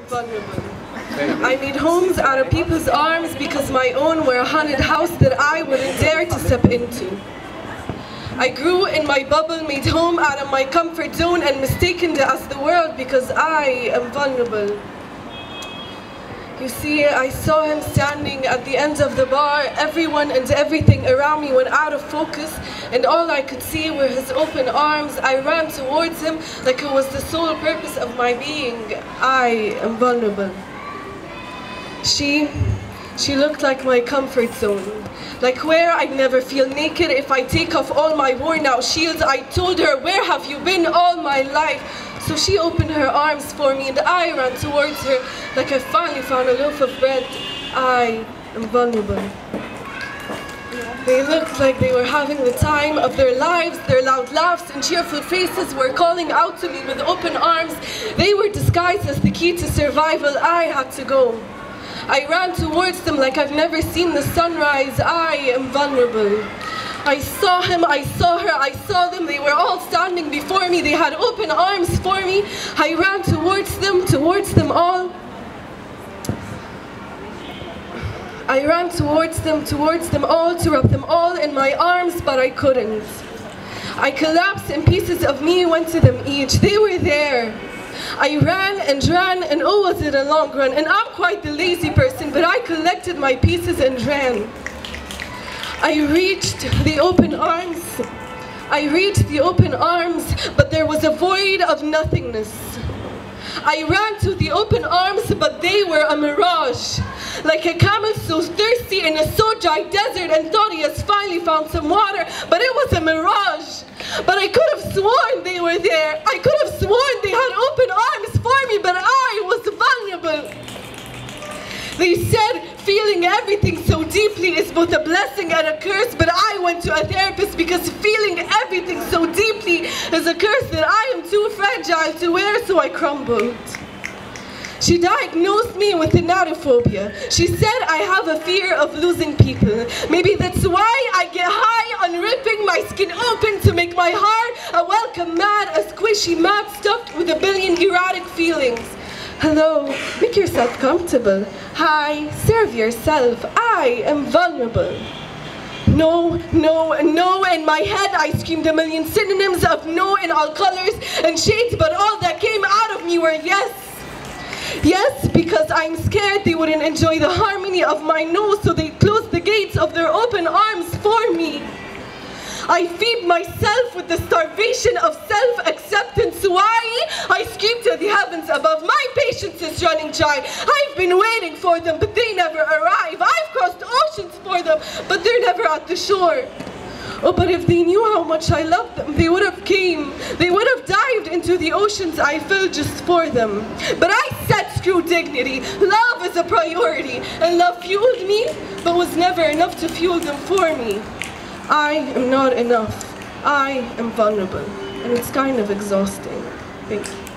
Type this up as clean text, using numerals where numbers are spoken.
vulnerable. I made homes out of people's arms because my own were a haunted house that I wouldn't dare to step into. I grew in my bubble, made home out of my comfort zone and mistaken it as the world because I am vulnerable. You see, I saw him standing at the end of the bar. Everyone and everything around me went out of focus, and all I could see were his open arms. I ran towards him like it was the sole purpose of my being. I am vulnerable. She looked like my comfort zone, like where I'd never feel naked if I take off all my worn out shields. I told her, where have you been all my life? So she opened her arms for me and I ran towards her like I finally found a loaf of bread. I am vulnerable. They looked like they were having the time of their lives. Their loud laughs and cheerful faces were calling out to me with open arms. They were disguised as the key to survival. I had to go. I ran towards them like I've never seen the sunrise. I am vulnerable. I saw him, I saw her, I saw them. They were all standing before me. They had open arms for me. I ran towards them all. I ran towards them all to wrap them all in my arms, but I couldn't. I collapsed and pieces of me went to them each. They were there. I ran, and oh, was it a long run. And I'm quite the lazy person, but I collected my pieces and ran. I reached the open arms, but there was a void of nothingness. I ran to the open arms, but they were a mirage. Like a camel so thirsty in a so dry desert and thought he has finally found some water, but it was a mirage. But I could have sworn they were there. I could have sworn they had open arms for me, but I was vulnerable. They said feeling everything so deeply is both a blessing and a curse, but I went to a therapist because feeling everything so deeply is a curse that I am too fragile to wear, so I crumbled. She diagnosed me with thanatophobia. She said I have a fear of losing people. Maybe that's why I get high on ripping my skin open to make my heart a welcome mat, a squishy mat stuffed with a billion erratic feelings. Hello, make yourself comfortable. Hi, serve yourself. I am vulnerable. No, no, no. In my head I screamed a million synonyms of no in all colors and shades, but all that came out of me were yes. Yes, because I'm scared they wouldn't enjoy the harmony of my no, so they closed the gates of their open arms for me. I feed myself with the starvation of self-acceptance. Why? I scream to the heavens above. My patience is running dry. I've been waiting for them, but they never arrive. I've crossed oceans for them, but they're never at the shore. Oh, but if they knew how much I loved them, they would have came. They would have dived into the oceans I filled just for them. But I said screw dignity. Love is a priority, and love fueled me, but was never enough to fuel them for me. I am not enough. I am vulnerable, and it's kind of exhausting. Thank you.